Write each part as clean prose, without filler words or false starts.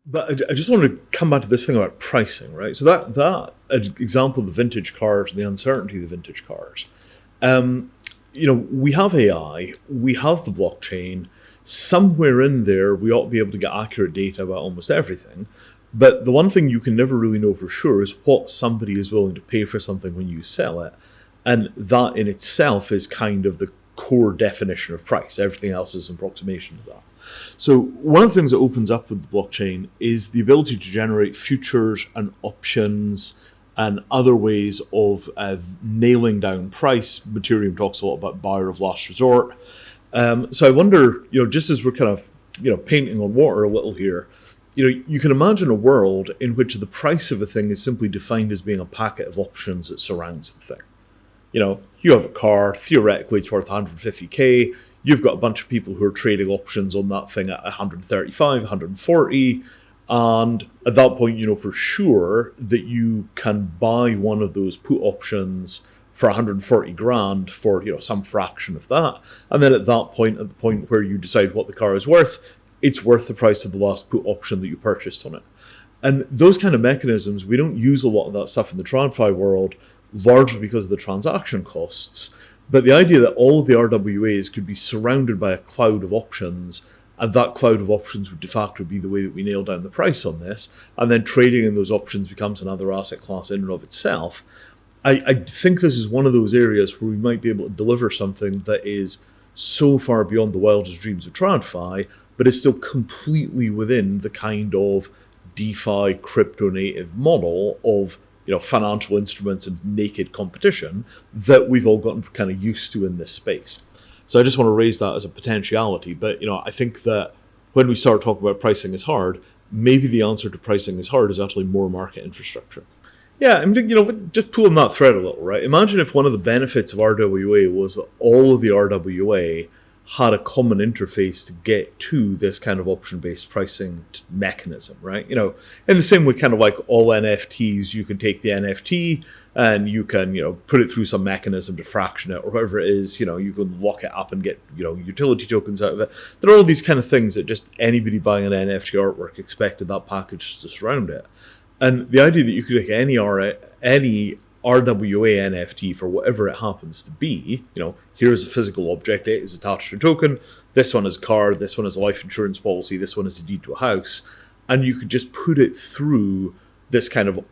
But I just want to come back to this thing about pricing, right? So that example of the vintage cars and the uncertainty of the vintage cars. Um, we have AI, we have the blockchain. Somewhere in there, we ought to be able to get accurate data about almost everything. But the one thing you can never really know for sure is what somebody is willing to pay for something when you sell it. And that in itself is kind of the core definition of price. Everything else is an approximation of that. So one of the things that opens up with the blockchain is the ability to generate futures and options and other ways of nailing down price. Mattereum talks a lot about buyer of last resort. So I wonder, just as we're kind of, painting on water a little here, you can imagine a world in which the price of a thing is simply defined as being a packet of options that surrounds the thing. You have a car, theoretically it's worth 150k. You've got a bunch of people who are trading options on that thing at 135, 140. And at that point, you know for sure that you can buy one of those put options for 140 grand for some fraction of that. And then at that point, at the point where you decide what the car is worth, it's worth the price of the last put option that you purchased on it. And those kind of mechanisms, we don't use a lot of that stuff in the TradFi world, largely because of the transaction costs. But the idea that all of the RWAs could be surrounded by a cloud of options, and that cloud of options would de facto be the way that we nail down the price on this, and then trading in those options becomes another asset class in and of itself. I think this is one of those areas where we might be able to deliver something that is so far beyond the wildest dreams of TradFi, but is still completely within the kind of DeFi crypto native model of financial instruments and naked competition that we've all gotten kind of used to in this space. So I just want to raise that as a potentiality. But I think that when we start talking about pricing is hard, maybe the answer to pricing is hard is actually more market infrastructure. Yeah, I mean, just pulling that thread a little, right? Imagine if one of the benefits of RWA was that all of the RWA had a common interface to get to this kind of option-based pricing mechanism, right? In the same way, kind of like all NFTs, you can take the NFT and you can, put it through some mechanism to fraction it or whatever it is, you can lock it up and get, utility tokens out of it. There are all these kind of things that just anybody buying an NFT artwork expected that package to surround it. And the idea that you could take any RWA NFT for whatever it happens to be, here's a physical object, it is attached to a token, this one is a car, this one is a life insurance policy, this one is a deed to a house, and you could just put it through this kind of,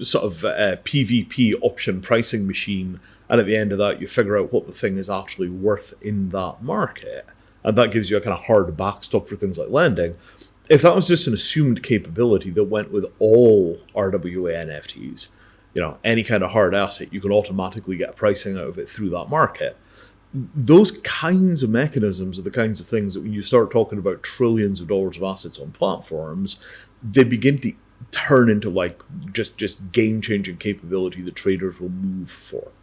sort of PvP option pricing machine, and at the end of that, you figure out what the thing is actually worth in that market. And that gives you a kind of hard backstop for things like lending. If that was just an assumed capability that went with all RWA NFTs, any kind of hard asset, you can automatically get pricing out of it through that market. Those kinds of mechanisms are the kinds of things that when you start talking about trillions of dollars of assets on platforms, they begin to turn into like just game-changing capability that traders will move for.